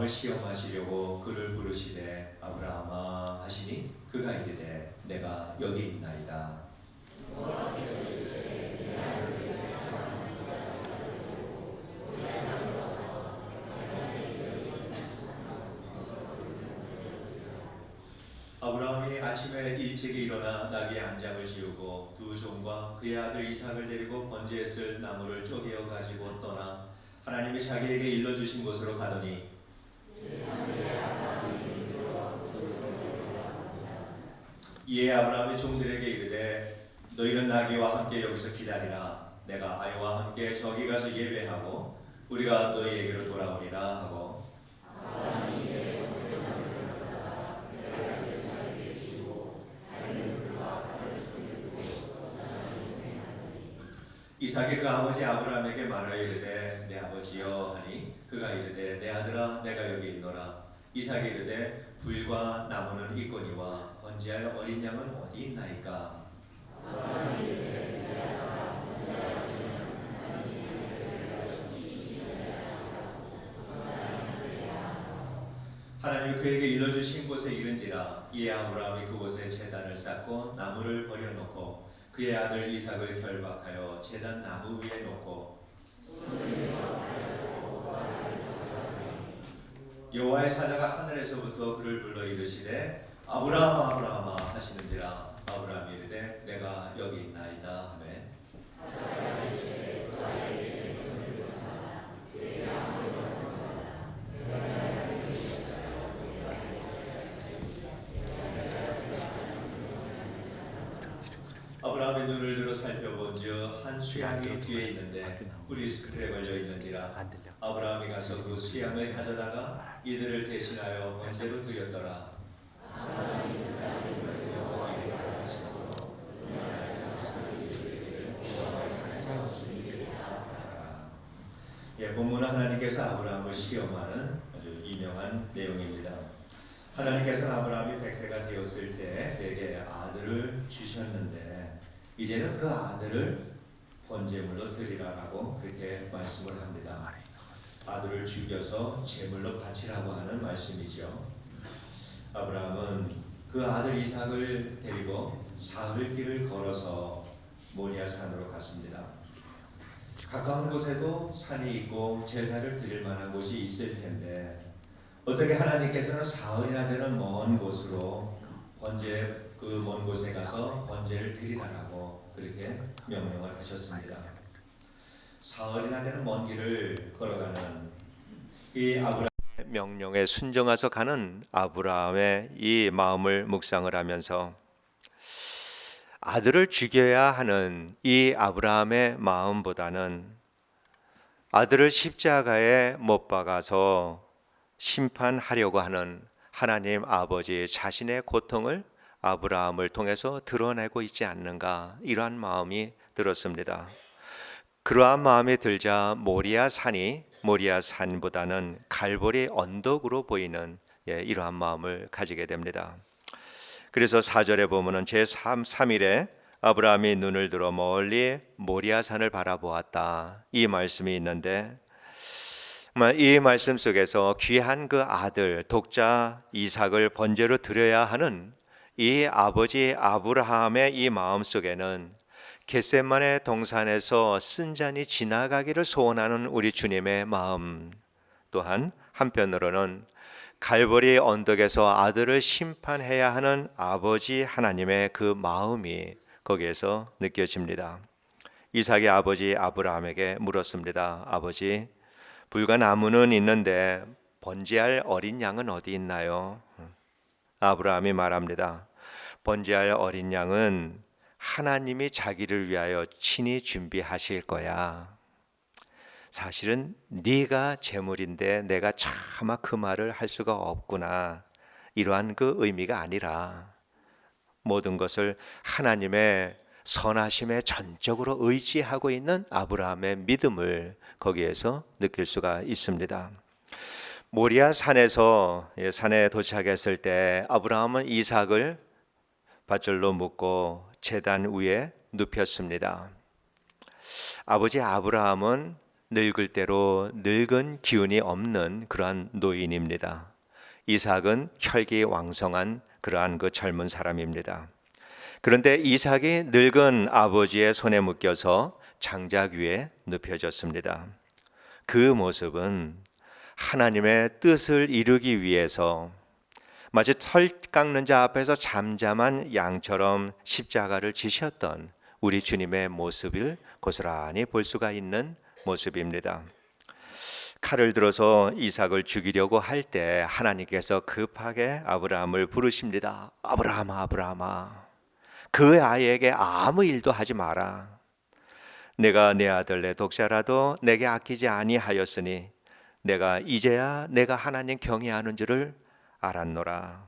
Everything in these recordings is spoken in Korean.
아브라함을 시험하시려고 그를 부르시되 아브라함아 하시니 그가 이르되 내가 여기 있나이다. 아브라함이 아침에 일찍이 일어나 나귀의 안장을 지우고 두 종과 그의 아들 이삭을 데리고 번제에 쓸 나무를 쪼개어 가지고 떠나 하나님이 자기에게 일러주신 곳으로 가더니 이에 아브라함이 종들에게 이르되 너희는 나귀와 함께 여기서 기다리라. 내가 아이와 함께 저기 가서 예배하고 우리가 너희에게로 돌아오리라 하고 이삭이 그 아버지 아브라함에게 말하여 이르되 내 아버지여 하니 그가 이르되 내 아들아 내가 여기 있노라. 이삭이 이르되 불과 나무는 있거니와 번제할 어린 양은 어디 있나이까. 하나님이 그에게 일러주신 곳에 이른지라. 이에 아브라함이 그곳에 제단을 쌓고 나무를 버려놓고 그의 아들 이삭을 결박하여 제단 나무 위에 놓고 여호와의 사자가 하늘에서부터 그를 불러 이르시되 아브라함아 아브라함아 하시는지라. 아브라함이 이르되 내가 여기 있나이다 하매 아브라함이 눈을 들어 살펴본즉 한 수양이 뒤에 있는데 뿔이 스크에 걸려 있는지라. 아브라함이 가서 그 수양을 가져다가 이들을 대신하여 번제로 드렸더라. 본문은 하나님께서 아브라함을 시험하는 아주 유명한 내용입니다. 하나님께서는 아브라함이 100세가 되었을 때 그에게 아들을 주셨는데 이제는 그 아들을 번제물로 드리라라고 그렇게 말씀을 합니다. 아들을 죽여서 제물로 바치라고 하는 말씀이죠. 아브라함은 그 아들 이삭을 데리고 사흘 길을 걸어서 모리아 산으로 갔습니다. 가까운 곳에도 산이 있고 제사를 드릴 만한 곳이 있을 텐데 어떻게 하나님께서는 사흘이나 되는 먼 곳으로 번제 그 먼 곳에 가서 번제를 드리라고 그렇게 명령을 하셨습니다. 사흘이나 되는 먼 길을 걸어가는 이 아브라함의 명령에 순종해서 가는 아브라함의 이 마음을 묵상을 하면서 아들을 죽여야 하는 이 아브라함의 마음보다는 아들을 십자가에 못 박아서 심판하려고 하는 하나님 아버지 자신의 고통을 아브라함을 통해서 드러내고 있지 않는가, 이러한 마음이 들었습니다. 그러한 마음이 들자 모리아 산보다는 갈보리 언덕으로 보이는 이러한 마음을 가지게 됩니다. 그래서 4절에 보면은 제3일에 아브라함이 눈을 들어 멀리 모리아 산을 바라보았다, 이 말씀이 있는데 이 말씀 속에서 귀한 그 아들 독자 이삭을 번제로 드려야 하는 이 아버지 아브라함의 이 마음 속에는 겟세마네 동산에서 쓴 잔이 지나가기를 소원하는 우리 주님의 마음, 또한 한편으로는 갈보리 언덕에서 아들을 심판해야 하는 아버지 하나님의 그 마음이 거기에서 느껴집니다. 이삭의 아버지 아브라함에게 물었습니다. 아버지, 불과 나무는 있는데 번제할 어린 양은 어디 있나요? 아브라함이 말합니다. 번제할 어린 양은 하나님이 자기를 위하여 친히 준비하실 거야. 사실은 네가 제물인데 내가 차마 그 말을 할 수가 없구나, 이러한 그 의미가 아니라 모든 것을 하나님의 선하심에 전적으로 의지하고 있는 아브라함의 믿음을 거기에서 느낄 수가 있습니다. 모리아 산에서 산에 도착했을 때 아브라함은 이삭을 밧줄로 묶고 제단 위에 눕혔습니다. 아버지 아브라함은 늙을 대로 늙은 기운이 없는 그러한 노인입니다. 이삭은 혈기왕성한 그러한 그 젊은 사람입니다. 그런데 이삭이 늙은 아버지의 손에 묶여서 장작 위에 눕혀졌습니다. 그 모습은 하나님의 뜻을 이루기 위해서 마치 털 깎는 자 앞에서 잠잠한 양처럼 십자가를 지셨던 우리 주님의 모습을 고스란히 볼 수가 있는 모습입니다. 칼을 들어서 이삭을 죽이려고 할 때 하나님께서 급하게 아브라함을 부르십니다. 아브라함아, 아브라함아, 그 아이에게 아무 일도 하지 마라. 내가 내 아들 내 독자라도 내게 아끼지 아니하였으니 내가 이제야 내가 하나님 경외하는 줄을 알았노라.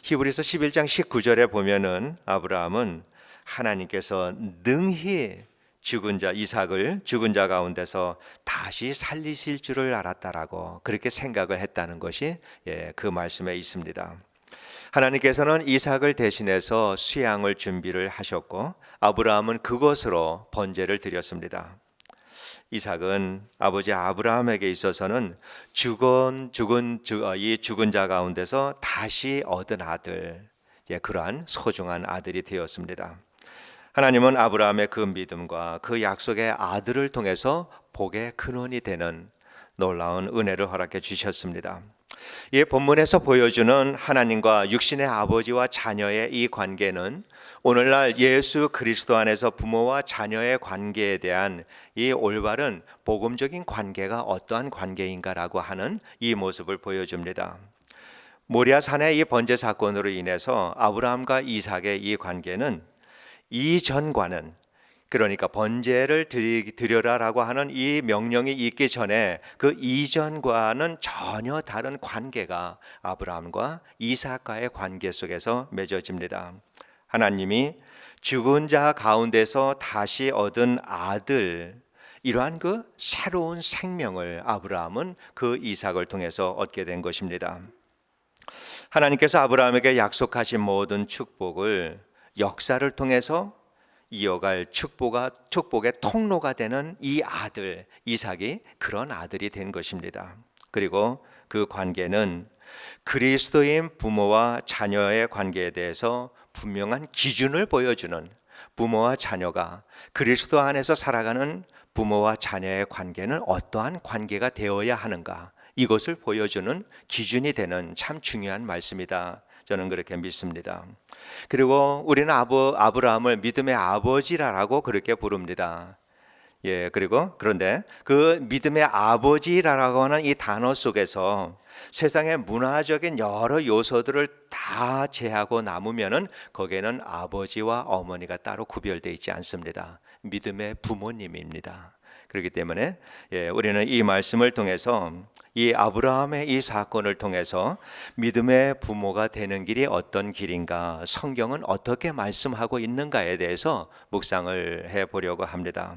히브리서 11장 19절에 보면은 아브라함은 하나님께서 능히 죽은 자 이삭을 죽은 자 가운데서 다시 살리실 줄을 알았다라고 그렇게 생각을 했다는 것이 그 말씀에 있습니다. 하나님께서는 이삭을 대신해서 수양을 준비를 하셨고 아브라함은 그것으로 번제를 드렸습니다. 이삭은 아버지 아브라함에게 있어서는 이 죽은 자 가운데서 다시 얻은 아들, 그러한 소중한 아들이 되었습니다. 하나님은 아브라함의 그 믿음과 그 약속의 아들을 통해서 복의 근원이 되는 놀라운 은혜를 허락해 주셨습니다. 이 본문에서 보여주는 하나님과 육신의 아버지와 자녀의 이 관계는 오늘날 예수 그리스도 안에서 부모와 자녀의 관계에 대한 이 올바른 복음적인 관계가 어떠한 관계인가라고 하는 이 모습을 보여줍니다. 모리아 산의 이 번제 사건으로 인해서 아브라함과 이삭의 이 관계는 이전과는, 그러니까 번제를 드려라라고 하는 이 명령이 있기 전에 그 이전과는 전혀 다른 관계가 아브라함과 이삭과의 관계 속에서 맺어집니다. 하나님이 죽은 자 가운데서 다시 얻은 아들, 이러한 그 새로운 생명을 아브라함은 그 이삭을 통해서 얻게 된 것입니다. 하나님께서 아브라함에게 약속하신 모든 축복을 역사를 통해서 이어갈 축복의 통로가 되는 이 아들 이삭이 그런 아들이 된 것입니다. 그리고 그 관계는 그리스도인 부모와 자녀의 관계에 대해서 분명한 기준을 보여주는, 부모와 자녀가 그리스도 안에서 살아가는 부모와 자녀의 관계는 어떠한 관계가 되어야 하는가, 이것을 보여주는 기준이 되는 참 중요한 말씀이다, 저는 그렇게 믿습니다. 그리고 우리는 아브라함을 믿음의 아버지라고 그렇게 부릅니다. 그런데 그 믿음의 아버지라고 하는 이 단어 속에서 세상의 문화적인 여러 요소들을 다 제하고 남으면은 거기에는 아버지와 어머니가 따로 구별되어 있지 않습니다. 믿음의 부모님입니다. 그렇기 때문에 우리는 이 말씀을 통해서 이 아브라함의 이 사건을 통해서 믿음의 부모가 되는 길이 어떤 길인가, 성경은 어떻게 말씀하고 있는가에 대해서 묵상을 해보려고 합니다.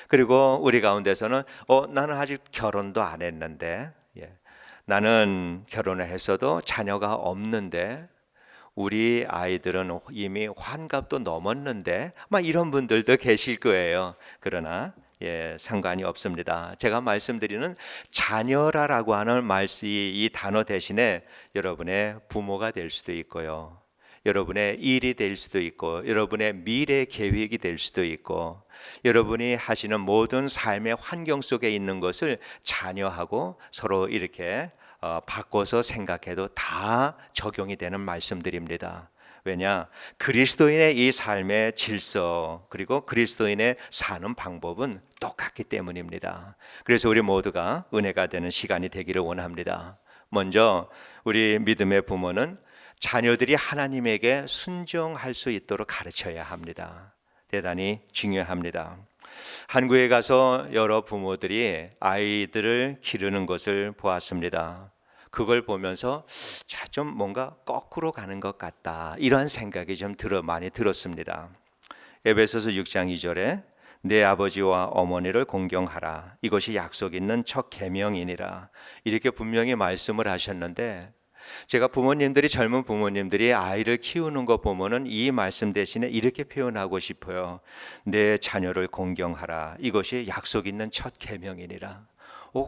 그리고 우리 가운데서는 나는 아직 결혼도 안 했는데, 나는 결혼을 했어도 자녀가 없는데, 우리 아이들은 이미 환갑도 넘었는데, 이런 분들도 계실 거예요. 그러나 상관이 없습니다. 제가 말씀드리는 자녀라고 하는 이 단어 대신에 여러분의 부모가 될 수도 있고요, 여러분의 일이 될 수도 있고, 여러분의 미래 계획이 될 수도 있고, 여러분이 하시는 모든 삶의 환경 속에 있는 것을 자녀하고 서로 이렇게 바꿔서 생각해도 다 적용이 되는 말씀들입니다. 왜냐? 그리스도인의 이 삶의 질서, 그리고 그리스도인의 사는 방법은 똑같기 때문입니다. 그래서 우리 모두가 은혜가 되는 시간이 되기를 원합니다. 먼저 우리 믿음의 부모는 자녀들이 하나님에게 순종할 수 있도록 가르쳐야 합니다. 대단히 중요합니다. 한국에 가서 여러 부모들이 아이들을 기르는 것을 보았습니다. 그걸 보면서 좀 뭔가 거꾸로 가는 것 같다, 이런 생각이 좀 많이 들었습니다. 에베소서 6장 2절에 내 아버지와 어머니를 공경하라, 이것이 약속 있는 첫 계명이니라, 이렇게 분명히 말씀을 하셨는데, 제가 젊은 부모님들이 아이를 키우는 거 보면은 이 말씀 대신에 이렇게 표현하고 싶어요. 내 자녀를 공경하라. 이것이 약속 있는 첫 계명이니라.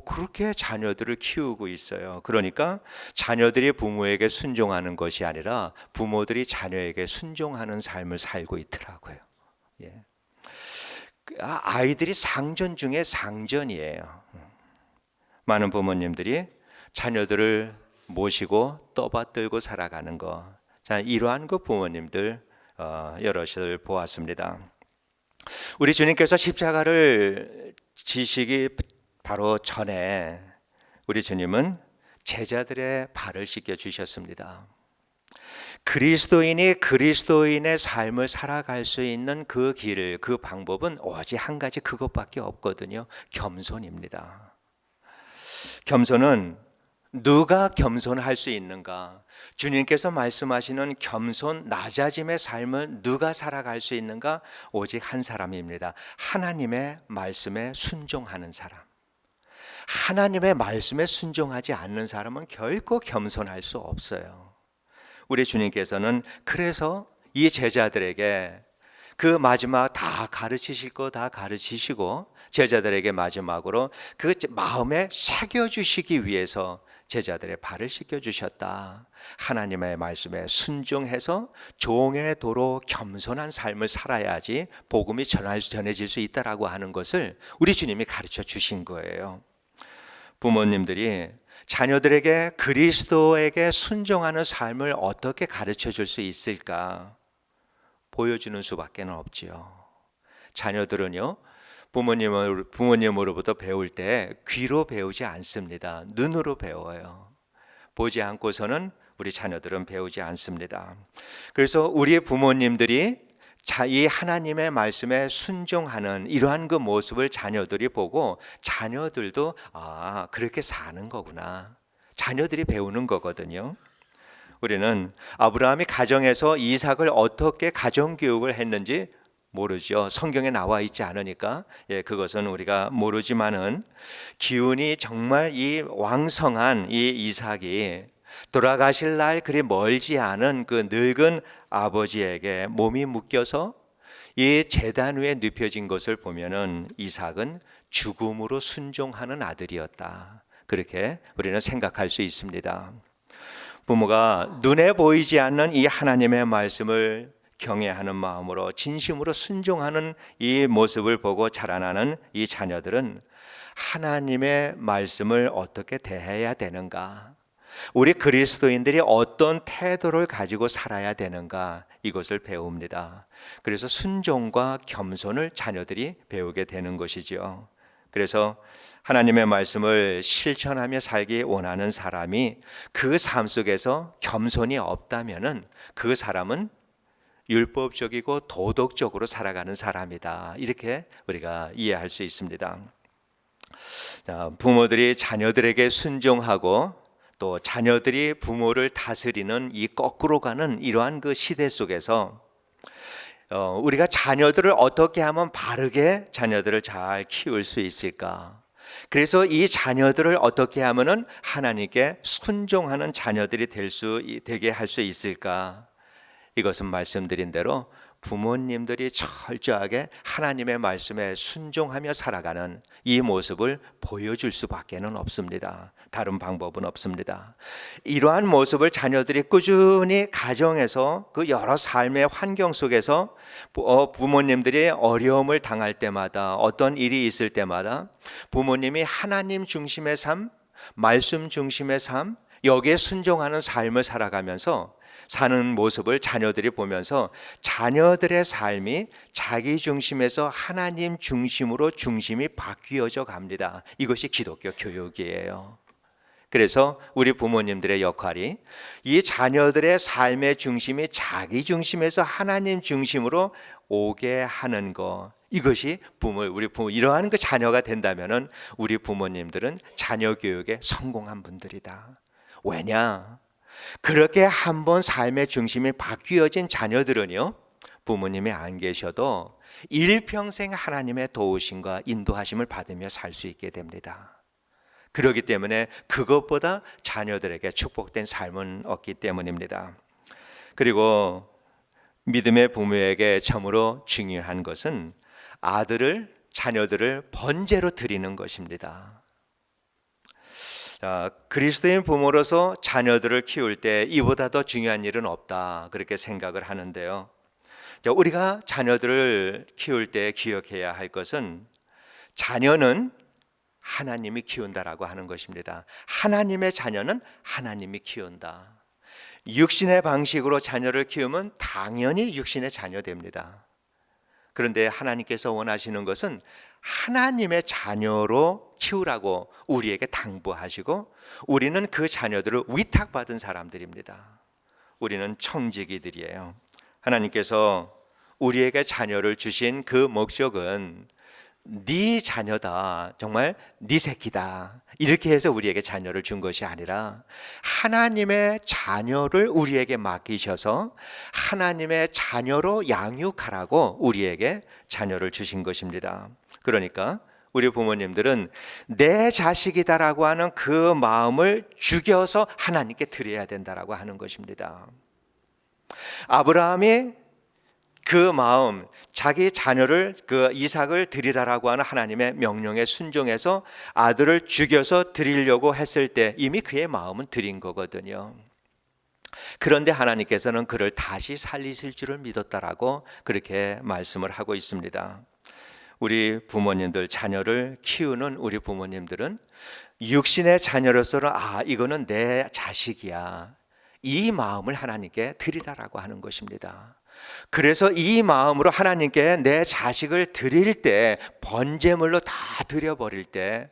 그렇게 자녀들을 키우고 있어요. 그러니까 자녀들이 부모에게 순종하는 것이 아니라 부모들이 자녀에게 순종하는 삶을 살고 있더라고요. 예. 아이들이 상전 중에 상전이에요. 많은 부모님들이 자녀들을 모시고 떠받들고 살아가는 거. 자, 이러한 그 부모님들 여럿을 보았습니다. 우리 주님께서 십자가를 지시기 바로 전에 우리 주님은 제자들의 발을 씻겨 주셨습니다. 그리스도인이 그리스도인의 삶을 살아갈 수 있는 그 길, 그 방법은 오직 한 가지 그것밖에 없거든요. 겸손입니다. 겸손은 누가 겸손할 수 있는가? 주님께서 말씀하시는 겸손, 낮아짐의 삶을 누가 살아갈 수 있는가? 오직 한 사람입니다. 하나님의 말씀에 순종하는 사람. 하나님의 말씀에 순종하지 않는 사람은 결코 겸손할 수 없어요. 우리 주님께서는 그래서 이 제자들에게 그 마지막 다 가르치실 거 다 가르치시고 제자들에게 마지막으로 그 마음에 새겨주시기 위해서 제자들의 발을 씻겨주셨다. 하나님의 말씀에 순종해서 종의 도로 겸손한 삶을 살아야지 복음이 전해질 수 있다라고 하는 것을 우리 주님이 가르쳐 주신 거예요. 부모님들이 자녀들에게 그리스도에게 순종하는 삶을 어떻게 가르쳐 줄 수 있을까? 보여주는 수밖에 없지요. 자녀들은요, 부모님으로부터 배울 때 귀로 배우지 않습니다. 눈으로 배워요. 보지 않고서는 우리 자녀들은 배우지 않습니다. 그래서 우리 부모님들이 이 하나님의 말씀에 순종하는 이러한 그 모습을 자녀들이 보고 자녀들도 그렇게 사는 거구나. 자녀들이 배우는 거거든요. 우리는 아브라함이 가정에서 이삭을 어떻게 가정교육을 했는지 모르죠. 성경에 나와 있지 않으니까 그것은 우리가 모르지만은 기운이 정말 이 왕성한 이 이삭이 돌아가실 날 그리 멀지 않은 그 늙은 아버지에게 몸이 묶여서 이 제단 위에 눕혀진 것을 보면은 이삭은 죽음으로 순종하는 아들이었다. 그렇게 우리는 생각할 수 있습니다. 부모가 눈에 보이지 않는 이 하나님의 말씀을 경외하는 마음으로 진심으로 순종하는 이 모습을 보고 자라나는 이 자녀들은 하나님의 말씀을 어떻게 대해야 되는가? 우리 그리스도인들이 어떤 태도를 가지고 살아야 되는가? 이것을 배웁니다. 그래서 순종과 겸손을 자녀들이 배우게 되는 것이죠. 그래서 하나님의 말씀을 실천하며 살기 원하는 사람이 그 삶 속에서 겸손이 없다면은 그 사람은 율법적이고 도덕적으로 살아가는 사람이다. 이렇게 우리가 이해할 수 있습니다. 부모들이 자녀들에게 순종하고 또 자녀들이 부모를 다스리는 이 거꾸로 가는 이러한 그 시대 속에서 우리가 자녀들을 어떻게 하면 바르게 자녀들을 잘 키울 수 있을까? 그래서 이 자녀들을 어떻게 하면은 하나님께 순종하는 자녀들이 되게 할 수 있을까? 이것은 말씀드린 대로 부모님들이 철저하게 하나님의 말씀에 순종하며 살아가는 이 모습을 보여줄 수밖에는 없습니다. 다른 방법은 없습니다. 이러한 모습을 자녀들이 꾸준히 가정에서 그 여러 삶의 환경 속에서 부모님들이 어려움을 당할 때마다 어떤 일이 있을 때마다 부모님이 하나님 중심의 삶, 말씀 중심의 삶, 여기에 순종하는 삶을 살아가면서 사는 모습을 자녀들이 보면서 자녀들의 삶이 자기 중심에서 하나님 중심으로 중심이 바뀌어져 갑니다. 이것이 기독교 교육이에요. 그래서 우리 부모님들의 역할이 이 자녀들의 삶의 중심이 자기 중심에서 하나님 중심으로 오게 하는 것, 이것이 우리 부모 이러한 그 자녀가 된다면은 우리 부모님들은 자녀 교육에 성공한 분들이다. 왜냐? 그렇게 한번 삶의 중심이 바뀌어진 자녀들은요, 부모님이 안 계셔도 일평생 하나님의 도우심과 인도하심을 받으며 살 수 있게 됩니다. 그렇기 때문에 그것보다 자녀들에게 축복된 삶은 없기 때문입니다. 그리고 믿음의 부모에게 참으로 중요한 것은 자녀들을 번제로 드리는 것입니다. 그리스도인 부모로서 자녀들을 키울 때 이보다 더 중요한 일은 없다, 그렇게 생각을 하는데요. 우리가 자녀들을 키울 때 기억해야 할 것은 자녀는 하나님이 키운다라고 하는 것입니다. 하나님의 자녀는 하나님이 키운다. 육신의 방식으로 자녀를 키우면 당연히 육신의 자녀 됩니다. 그런데 하나님께서 원하시는 것은 하나님의 자녀로 키우라고 우리에게 당부하시고, 우리는 그 자녀들을 위탁받은 사람들입니다. 우리는 청지기들이에요. 하나님께서 우리에게 자녀를 주신 그 목적은 네 자녀다, 정말 네 새끼다, 이렇게 해서 우리에게 자녀를 준 것이 아니라 하나님의 자녀를 우리에게 맡기셔서 하나님의 자녀로 양육하라고 우리에게 자녀를 주신 것입니다. 그러니까 우리 부모님들은 내 자식이다라고 하는 그 마음을 죽여서 하나님께 드려야 된다라고 하는 것입니다. 아브라함이 그 마음, 자기 자녀를, 그 이삭을 드리라라고 하는 하나님의 명령에 순종해서 아들을 죽여서 드리려고 했을 때 이미 그의 마음은 드린 거거든요. 그런데 하나님께서는 그를 다시 살리실 줄을 믿었다라고 그렇게 말씀을 하고 있습니다. 우리 부모님들, 자녀를 키우는 우리 부모님들은 육신의 자녀로서는 이거는 내 자식이야, 이 마음을 하나님께 드리라라고 하는 것입니다. 그래서 이 마음으로 하나님께 내 자식을 드릴 때, 번제물로 다 드려버릴 때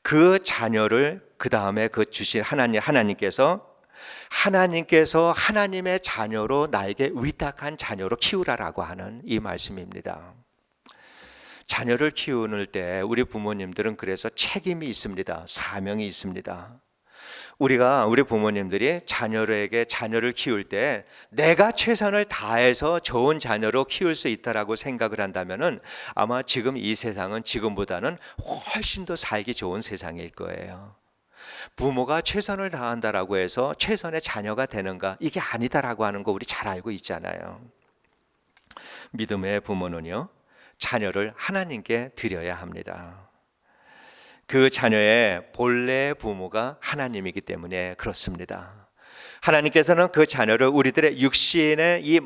그 자녀를 그 다음에 그 주신 하나님께서 하나님의 자녀로 나에게 위탁한 자녀로 키우라라고 하는 이 말씀입니다. 자녀를 키우는 때 우리 부모님들은 그래서 책임이 있습니다. 사명이 있습니다. 우리 부모님들이 자녀를 키울 때 내가 최선을 다해서 좋은 자녀로 키울 수 있다라고 생각을 한다면은 아마 지금 이 세상은 지금보다는 훨씬 더 살기 좋은 세상일 거예요. 부모가 최선을 다한다라고 해서 최선의 자녀가 되는가? 이게 아니다라고 하는 거 우리 잘 알고 있잖아요. 믿음의 부모는요, 자녀를 하나님께 드려야 합니다. 그 자녀의 본래 부모가 하나님이기 때문에 그렇습니다. 하나님께서는 그 자녀를 우리들의 육신의 이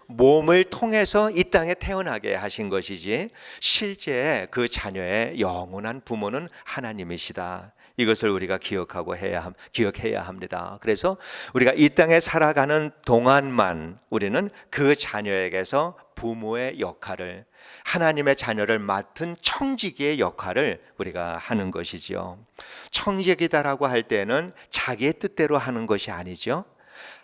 몸을 통해서 이 땅에 태어나게 하신 것이지, 실제 그 자녀의 영원한 부모는 하나님이시다. 이것을 우리가 기억해야 합니다. 그래서 우리가 이 땅에 살아가는 동안만 우리는 그 자녀에게서 부모의 역할을, 하나님의 자녀를 맡은 청지기의 역할을 우리가 하는 것이지요. 청지기다라고 할 때는 자기의 뜻대로 하는 것이 아니죠.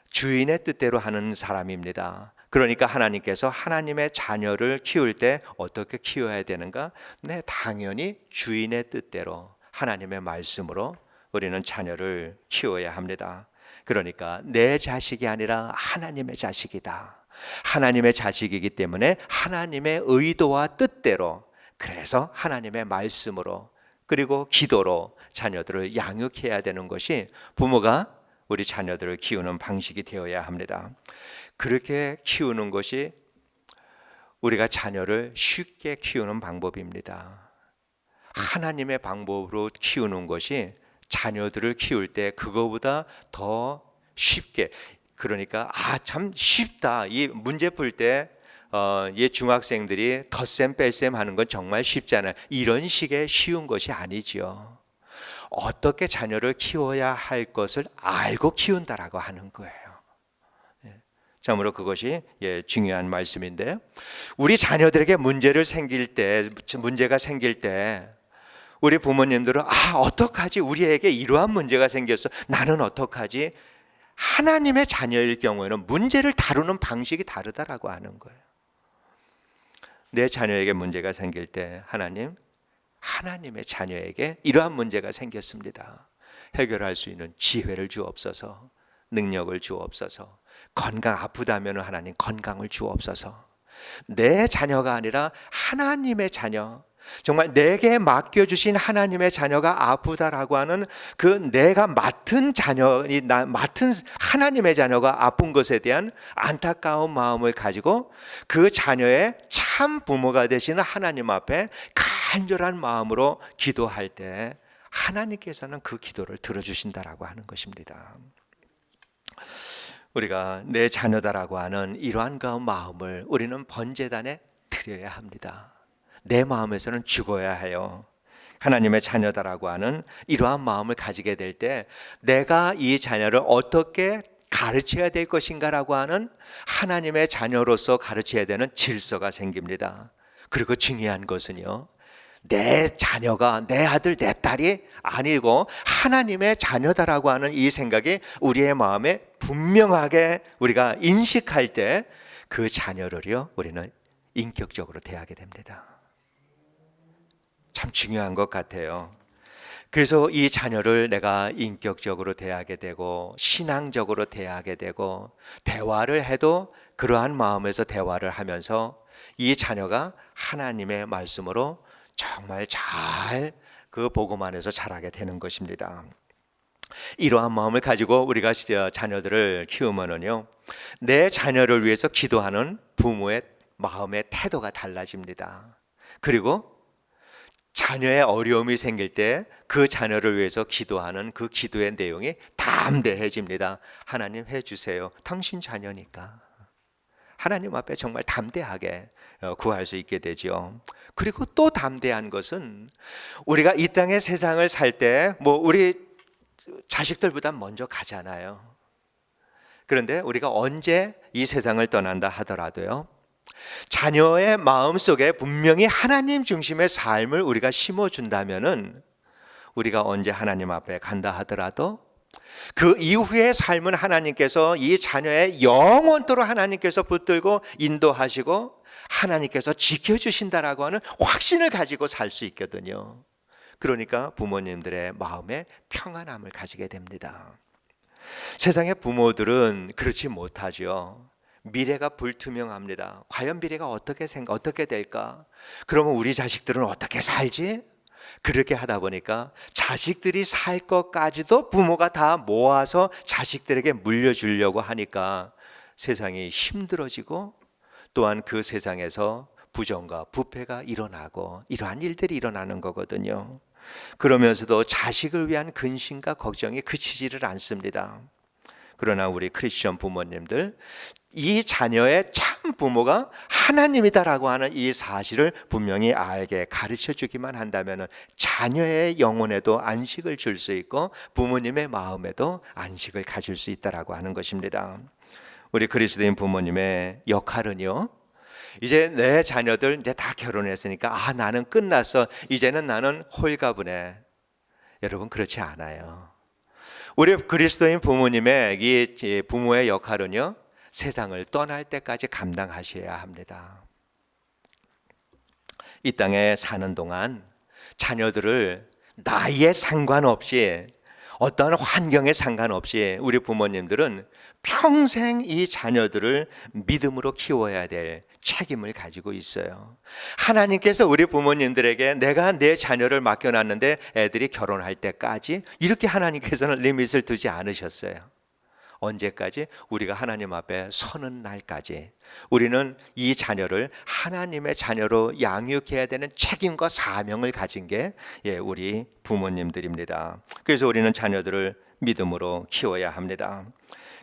주인의 뜻대로 하는 사람입니다. 그러니까 하나님께서 하나님의 자녀를 키울 때 어떻게 키워야 되는가? 네, 당연히 주인의 뜻대로 하나님의 말씀으로 우리는 자녀를 키워야 합니다. 그러니까 내 자식이 아니라 하나님의 자식이다. 하나님의 자식이기 때문에 하나님의 의도와 뜻대로, 그래서 하나님의 말씀으로 그리고 기도로 자녀들을 양육해야 되는 것이 부모가 우리 자녀들을 키우는 방식이 되어야 합니다. 그렇게 키우는 것이 우리가 자녀를 쉽게 키우는 방법입니다. 하나님의 방법으로 키우는 것이 자녀들을 키울 때 그거보다 더 쉽게, 그러니까 참 쉽다, 이 문제 풀 때 이 중학생들이 덧셈 뺄셈 하는 건 정말 쉽잖아요. 이런 식의 쉬운 것이 아니죠. 어떻게 자녀를 키워야 할 것을 알고 키운다라고 하는 거예요. 참으로 그것이 중요한 말씀인데, 우리 자녀들에게 문제가 생길 때 우리 부모님들은 어떡하지? 우리에게 이러한 문제가 생겼어. 나는 어떡하지? 하나님의 자녀일 경우에는 문제를 다루는 방식이 다르다라고 하는 거예요. 내 자녀에게 문제가 생길 때 하나님의 자녀에게 이러한 문제가 생겼습니다. 해결할 수 있는 지혜를 주옵소서, 능력을 주옵소서, 건강 아프다면 하나님 건강을 주옵소서. 내 자녀가 아니라 하나님의 자녀, 정말 내게 맡겨주신 하나님의 자녀가 아프다라고 하는 그 내가 맡은 자녀이 맡은 하나님의 자녀가 아픈 것에 대한 안타까운 마음을 가지고 그 자녀의 참 부모가 되시는 하나님 앞에 간절한 마음으로 기도할 때 하나님께서는 그 기도를 들어주신다라고 하는 것입니다. 우리가 내 자녀다라고 하는 이러한 그 마음을 우리는 번제단에 드려야 합니다. 내 마음에서는 죽어야 해요. 하나님의 자녀다라고 하는 이러한 마음을 가지게 될 때 내가 이 자녀를 어떻게 가르쳐야 될 것인가라고 하는 하나님의 자녀로서 가르쳐야 되는 질서가 생깁니다. 그리고 중요한 것은요, 내 자녀가 내 아들 내 딸이 아니고 하나님의 자녀다라고 하는 이 생각이 우리의 마음에 분명하게 우리가 인식할 때 그 자녀를요 우리는 인격적으로 대하게 됩니다. 참 중요한 것 같아요. 그래서 이 자녀를 내가 인격적으로 대하게 되고 신앙적으로 대하게 되고 대화를 해도 그러한 마음에서 대화를 하면서 이 자녀가 하나님의 말씀으로 정말 잘 그 복음 안에서 자라게 되는 것입니다. 이러한 마음을 가지고 우리가 자녀들을 키우면은요, 내 자녀를 위해서 기도하는 부모의 마음의 태도가 달라집니다. 그리고 자녀의 어려움이 생길 때 그 자녀를 위해서 기도하는 그 기도의 내용이 담대해집니다. 하나님 해주세요. 당신 자녀니까. 하나님 앞에 정말 담대하게 구할 수 있게 되죠. 그리고 또 담대한 것은 우리가 이 땅의 세상을 살 때 뭐 우리 자식들보다 먼저 가잖아요. 그런데 우리가 언제 이 세상을 떠난다 하더라도요, 자녀의 마음속에 분명히 하나님 중심의 삶을 우리가 심어준다면은 우리가 언제 하나님 앞에 간다 하더라도 그 이후의 삶은 하나님께서 이 자녀의 영원토록 하나님께서 붙들고 인도하시고 하나님께서 지켜주신다라고 하는 확신을 가지고 살 수 있거든요. 그러니까 부모님들의 마음에 평안함을 가지게 됩니다. 세상의 부모들은 그렇지 못하죠. 미래가 불투명합니다. 과연 미래가 어떻게 될까? 그러면 우리 자식들은 어떻게 살지? 그렇게 하다 보니까 자식들이 살 것까지도 부모가 다 모아서 자식들에게 물려주려고 하니까 세상이 힘들어지고 또한 그 세상에서 부정과 부패가 일어나고 이러한 일들이 일어나는 거거든요. 그러면서도 자식을 위한 근심과 걱정이 그치지를 않습니다. 그러나 우리 크리스천 부모님들, 이 자녀의 참 부모가 하나님이다라고 하는 이 사실을 분명히 알게 가르쳐 주기만 한다면 자녀의 영혼에도 안식을 줄 수 있고 부모님의 마음에도 안식을 가질 수 있다라고 하는 것입니다. 우리 그리스도인 부모님의 역할은요, 이제 내 자녀들 이제 다 결혼했으니까 나는 끝났어, 이제는 나는 홀가분해. 여러분, 그렇지 않아요. 우리 그리스도인 부모님의 이 부모의 역할은요, 세상을 떠날 때까지 감당하셔야 합니다. 이 땅에 사는 동안 자녀들을 나이에 상관없이 어떠한 환경에 상관없이 우리 부모님들은 평생 이 자녀들을 믿음으로 키워야 될 책임을 가지고 있어요. 하나님께서 우리 부모님들에게 내가 내 자녀를 맡겨놨는데 애들이 결혼할 때까지 이렇게 하나님께서는 리밋을 두지 않으셨어요. 언제까지? 우리가 하나님 앞에 서는 날까지 우리는 이 자녀를 하나님의 자녀로 양육해야 되는 책임과 사명을 가진 게 우리 부모님들입니다. 그래서 우리는 자녀들을 믿음으로 키워야 합니다.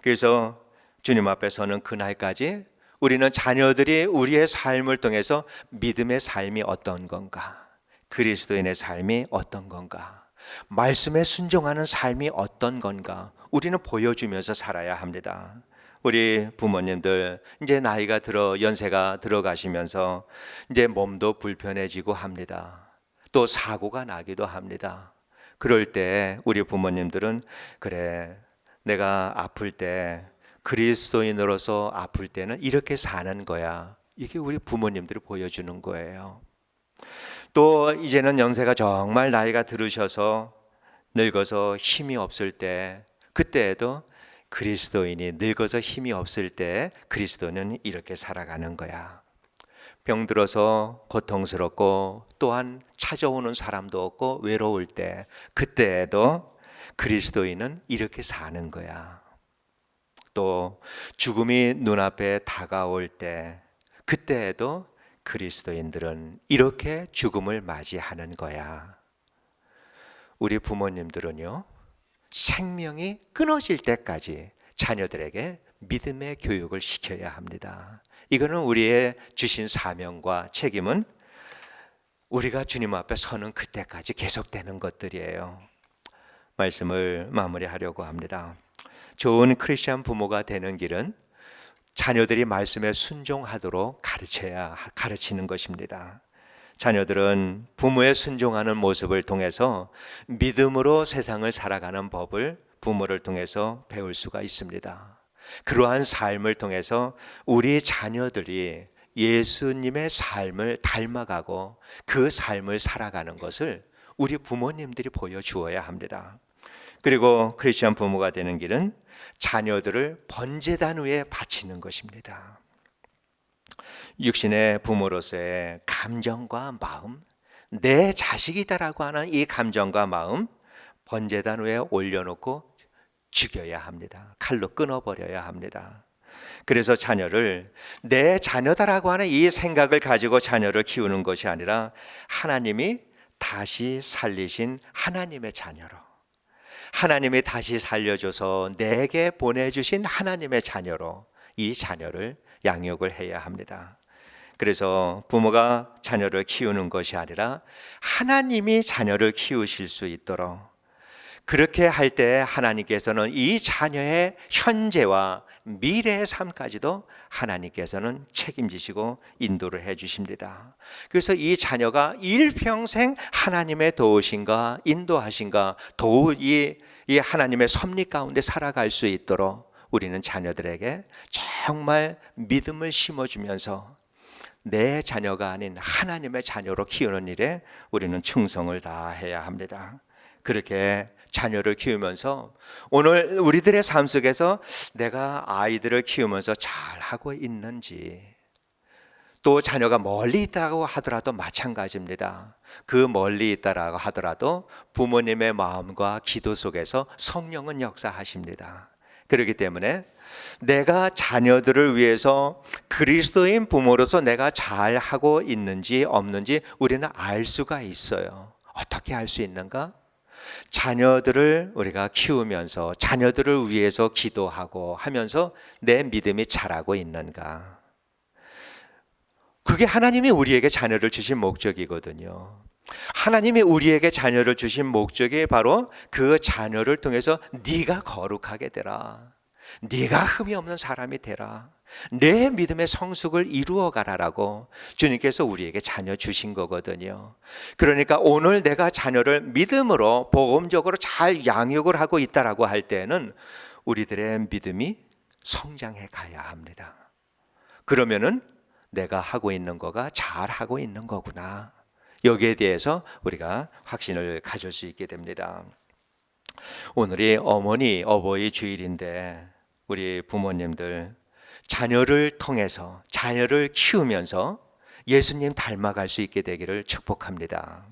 그래서 주님 앞에 서는 그날까지 우리는 자녀들이 우리의 삶을 통해서 믿음의 삶이 어떤 건가, 그리스도인의 삶이 어떤 건가, 말씀에 순종하는 삶이 어떤 건가 우리는 보여주면서 살아야 합니다. 우리 부모님들 이제 나이가 들어 연세가 들어가시면서 이제 몸도 불편해지고 합니다. 또 사고가 나기도 합니다. 그럴 때 우리 부모님들은 그래, 내가 아플 때 그리스도인으로서 아플 때는 이렇게 사는 거야, 이게 우리 부모님들이 보여주는 거예요. 또 이제는 연세가 정말 나이가 들으셔서 늙어서 힘이 없을 때, 그때에도 그리스도인이 늙어서 힘이 없을 때 그리스도는 이렇게 살아가는 거야. 병들어서 고통스럽고 또한 찾아오는 사람도 없고 외로울 때 그때에도 그리스도인은 이렇게 사는 거야. 또 죽음이 눈앞에 다가올 때 그때에도 그리스도인들은 이렇게 죽음을 맞이하는 거야. 우리 부모님들은요, 생명이 끊어질 때까지 자녀들에게 믿음의 교육을 시켜야 합니다. 이거는 우리의 주신 사명과 책임은 우리가 주님 앞에 서는 그때까지 계속되는 것들이에요. 말씀을 마무리하려고 합니다. 좋은 크리스찬 부모가 되는 길은 자녀들이 말씀에 순종하도록 가르치는 것입니다. 자녀들은 부모의 순종하는 모습을 통해서 믿음으로 세상을 살아가는 법을 부모를 통해서 배울 수가 있습니다. 그러한 삶을 통해서 우리 자녀들이 예수님의 삶을 닮아가고 그 삶을 살아가는 것을 우리 부모님들이 보여주어야 합니다. 그리고 크리스천 부모가 되는 길은 자녀들을 번제단 위에 바치는 것입니다. 육신의 부모로서의 감정과 마음, 내 자식이다라고 하는 이 감정과 마음 번제단 위에 올려놓고 죽여야 합니다. 칼로 끊어버려야 합니다. 그래서 자녀를 내 자녀다라고 하는 이 생각을 가지고 자녀를 키우는 것이 아니라 하나님이 다시 살리신 하나님의 자녀로, 하나님이 다시 살려줘서 내게 보내주신 하나님의 자녀로 이 자녀를 양육을 해야 합니다. 그래서 부모가 자녀를 키우는 것이 아니라 하나님이 자녀를 키우실 수 있도록, 그렇게 할 때 하나님께서는 이 자녀의 현재와 미래의 삶까지도 하나님께서는 책임지시고 인도를 해 주십니다. 그래서 이 자녀가 일평생 하나님의 도우심과 인도하심과 이 하나님의 섭리 가운데 살아갈 수 있도록 우리는 자녀들에게 정말 믿음을 심어주면서 내 자녀가 아닌 하나님의 자녀로 키우는 일에 우리는 충성을 다해야 합니다. 그렇게 자녀를 키우면서 오늘 우리들의 삶 속에서 내가 아이들을 키우면서 잘하고 있는지, 또 자녀가 멀리 있다고 하더라도 마찬가지입니다. 그 멀리 있다라고 하더라도 부모님의 마음과 기도 속에서 성령은 역사하십니다. 그렇기 때문에 내가 자녀들을 위해서 그리스도인 부모로서 내가 잘하고 있는지 없는지 우리는 알 수가 있어요. 어떻게 알 수 있는가? 자녀들을 우리가 키우면서 자녀들을 위해서 기도하고 하면서 내 믿음이 자라고 있는가? 그게 하나님이 우리에게 자녀를 주신 목적이거든요. 하나님이 우리에게 자녀를 주신 목적이 바로 그 자녀를 통해서 네가 거룩하게 되라, 네가 흠이 없는 사람이 되라, 내 믿음의 성숙을 이루어 가라라고 주님께서 우리에게 자녀 주신 거거든요. 그러니까 오늘 내가 자녀를 믿음으로 복음적으로 잘 양육을 하고 있다라고 할 때는 우리들의 믿음이 성장해 가야 합니다. 그러면은 내가 하고 있는 거가 잘 하고 있는 거구나, 여기에 대해서 우리가 확신을 가질 수 있게 됩니다. 오늘이 어머니 어버이 주일인데 우리 부모님들 자녀를 통해서 자녀를 키우면서 예수님 닮아갈 수 있게 되기를 축복합니다.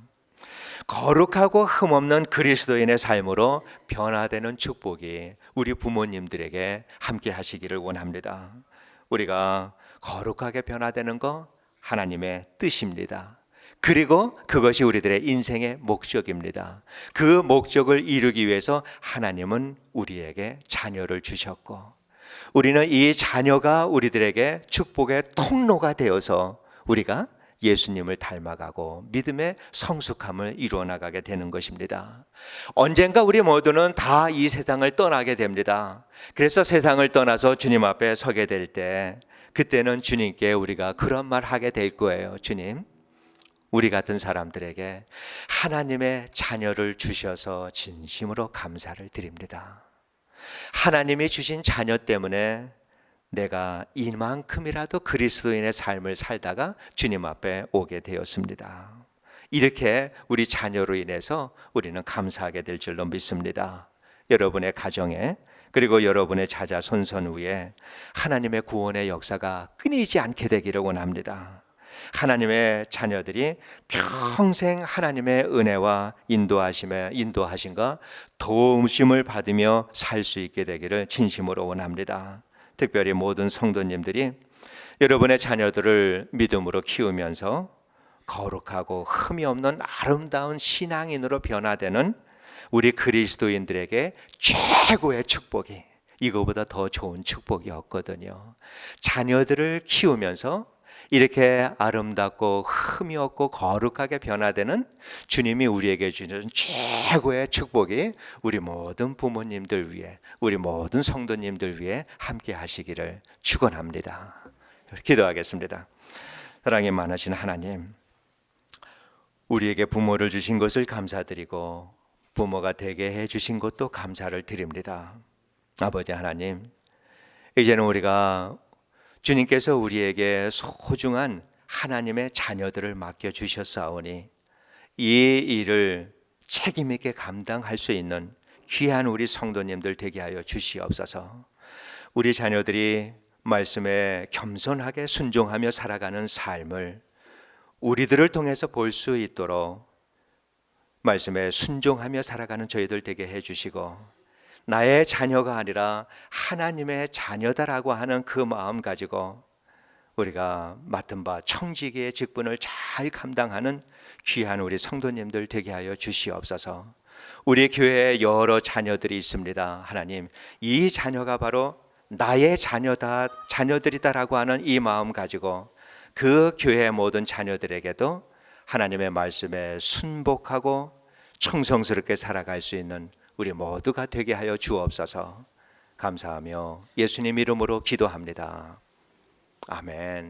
거룩하고 흠없는 그리스도인의 삶으로 변화되는 축복이 우리 부모님들에게 함께 하시기를 원합니다. 우리가 거룩하게 변화되는 거 하나님의 뜻입니다. 그리고 그것이 우리들의 인생의 목적입니다. 그 목적을 이루기 위해서 하나님은 우리에게 자녀를 주셨고, 우리는 이 자녀가 우리들에게 축복의 통로가 되어서 우리가 예수님을 닮아가고 믿음의 성숙함을 이루어 나가게 되는 것입니다. 언젠가 우리 모두는 다 이 세상을 떠나게 됩니다. 그래서 세상을 떠나서 주님 앞에 서게 될 때, 그때는 주님께 우리가 그런 말 하게 될 거예요. 주님, 우리 같은 사람들에게 하나님의 자녀를 주셔서 진심으로 감사를 드립니다. 하나님이 주신 자녀 때문에 내가 이만큼이라도 그리스도인의 삶을 살다가 주님 앞에 오게 되었습니다. 이렇게 우리 자녀로 인해서 우리는 감사하게 될 줄로 믿습니다. 여러분의 가정에, 그리고 여러분의 자자손손 위에 하나님의 구원의 역사가 끊이지 않게 되기를 원합니다. 하나님의 자녀들이 평생 하나님의 은혜와 인도하심과 도우심을 받으며 살 수 있게 되기를 진심으로 원합니다. 특별히 모든 성도님들이 여러분의 자녀들을 믿음으로 키우면서 거룩하고 흠이 없는 아름다운 신앙인으로 변화되는 우리 그리스도인들에게 최고의 축복이, 이거보다 더 좋은 축복이 없거든요. 자녀들을 키우면서 이렇게 아름답고 흠이 없고 거룩하게 변화되는 주님이 우리에게 주는 최고의 축복이 우리 모든 부모님들 위해, 우리 모든 성도님들 위해 함께 하시기를 축원합니다. 기도하겠습니다. 사랑이 많으신 하나님, 우리에게 부모를 주신 것을 감사드리고 부모가 되게 해주신 것도 감사를 드립니다. 아버지 하나님, 이제는 우리가 주님께서 우리에게 소중한 하나님의 자녀들을 맡겨주셨사오니 이 일을 책임 있게 감당할 수 있는 귀한 우리 성도님들 되게 하여 주시옵소서. 우리 자녀들이 말씀에 겸손하게 순종하며 살아가는 삶을 우리들을 통해서 볼 수 있도록 말씀에 순종하며 살아가는 저희들 되게 해주시고, 나의 자녀가 아니라 하나님의 자녀다라고 하는 그 마음 가지고 우리가 맡은 바 청지기의 직분을 잘 감당하는 귀한 우리 성도님들 되게 하여 주시옵소서. 우리 교회에 여러 자녀들이 있습니다. 하나님, 이 자녀가 바로 나의 자녀들이다라고 하는 이 마음 가지고 그 교회의 모든 자녀들에게도 하나님의 말씀에 순복하고 충성스럽게 살아갈 수 있는 우리 모두가 되게 하여 주옵소서. 감사하며 예수님 이름으로 기도합니다. 아멘.